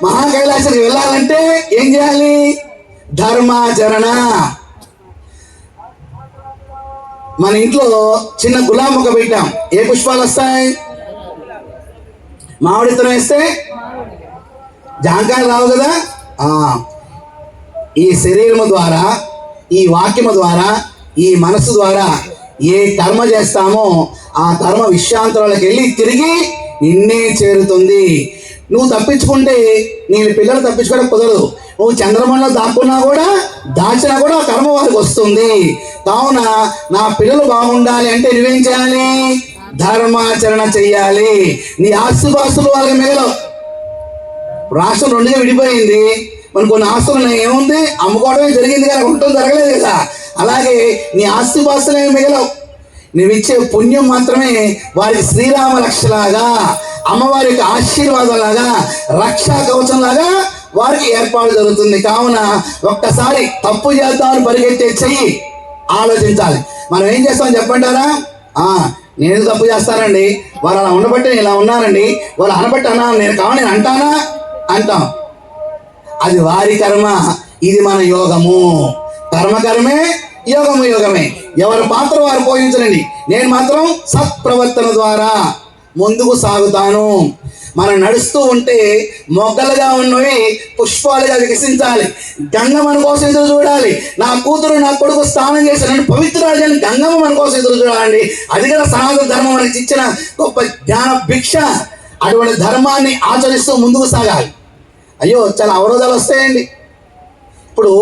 మహాకైలాసానికి వెళ్ళాలంటే ఏం చేయాలి? ధర్మాచరణ. మన ఇంట్లో చిన్న గులాబీ మొక్క పెట్టాం, ఏ పుష్పాలు వస్తాయి? మామిడి విత్తనం వేస్తే జాంకాయలు రావు కదా. ఈ శరీరము ద్వారా, ఈ వాక్యము ద్వారా, ఈ మనస్సు ద్వారా ఏ కర్మ చేస్తామో ఆ కర్మ విశ్వాంతరాలకు వెళ్ళి తిరిగి నిన్నే చేరుతుంది. నువ్వు తప్పించుకుంటే నేను పిల్లలు తప్పించుకోవడం కుదరదు. నువ్వు చంద్రమంలో దాక్కున్నా కూడా, దాచినా కూడా ఆ కర్మ వారికి వస్తుంది. కావున నా పిల్లలు బాగుండాలి అంటే నువ్వేం చేయాలి? ధర్మాచరణ చెయ్యాలి. నీ ఆస్తుపాస్తులు వాళ్ళకి మిగలవు. రాష్ట్రం రెండుగా విడిపోయింది. మన కొన్ని ఆస్తులు ఏముంది, అమ్ముకోవడమే జరిగింది కానీ ఉండటం జరగలేదు కదా. అలాగే నీ ఆస్తిపాస్తులు ఏమి మిగలవు. నువ్విచ్చే పుణ్యం మాత్రమే వారికి శ్రీరామ రక్షలాగా, అమ్మవారి యొక్క ఆశీర్వాదంలాగా, రక్షా కవచంలాగా వారికి ఏర్పాటు జరుగుతుంది. కావున ఒక్కసారి తప్పు చేద్దామని పరిగెత్తే చెయ్యి ఆలోచించాలి. మనం ఏం చేస్తామని చెప్పంటారా? నేను తప్పు చేస్తానండి, వాళ్ళు అలా ఉండబట్టి నేను ఇలా ఉన్నానండి, వాళ్ళు అనబట్టి అన్నా, నేను కావాలి నేను అంటానా అంటాం. అది వారి కర్మ, ఇది మన యోగము. కర్మకర్మే, యోగము యోగమే. ఎవరి పాత్ర వారు పోషించండి. నేను మాత్రం సత్ప్రవర్తన ద్వారా ముందుకు సాగుతాను. మనం నడుస్తూ ఉంటే మొగ్గలుగా ఉన్నవి పుష్పాలుగా వికసించాలి. గంగమ్మ మన కోసం ఎదురు చూడాలి. నా కూతురు నా కొడుకు స్నానం చేసి నన్ను పవిత్రాలు చేయని గంగమ్మ మన కోసం ఎదురు చూడాలండి. అది కూడా సనాతన ధర్మం మనకి ఇచ్చిన గొప్ప జ్ఞాన భిక్ష. అటువంటి ధర్మాన్ని ఆచరిస్తూ ముందుకు సాగాలి. అయ్యో చాలా అవరోధాలు వస్తాయండి. ఇప్పుడు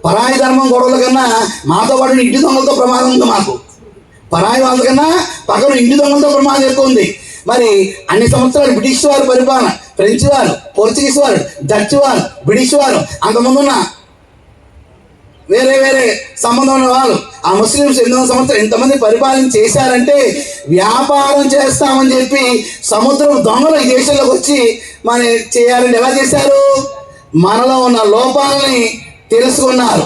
పరాయి ధర్మం గొడవల కన్నా మాతో పాటు ఇంటి దొంగలతో ప్రమాదం ఉంది. మాకు పరాయి వాళ్ళ కన్నా పక్కన ఇంటి దొంగలతో ప్రమాదం ఎక్కువ ఉంది. మరి అన్ని సంవత్సరాలు బ్రిటిష్ వారు పరిపాలన, ఫ్రెంచ్ వారు, పోర్చుగీస్ వారు, డచ్ వారు, బ్రిటిష్ వారు, అంతమందున్న వేరే వేరే సంబంధం ఉన్న వాళ్ళు, ఆ ముస్లిమ్స్ 800 సంవత్సరాలు ఇంతమంది పరిపాలన చేశారంటే వ్యాపారం చేస్తామని చెప్పి సముద్రం దొంగలు ఈ దేశంలోకి వచ్చి మన చేయాలని ఎలా చేశారు? మనలో ఉన్న లోపాలని తెలుసుకున్నారు.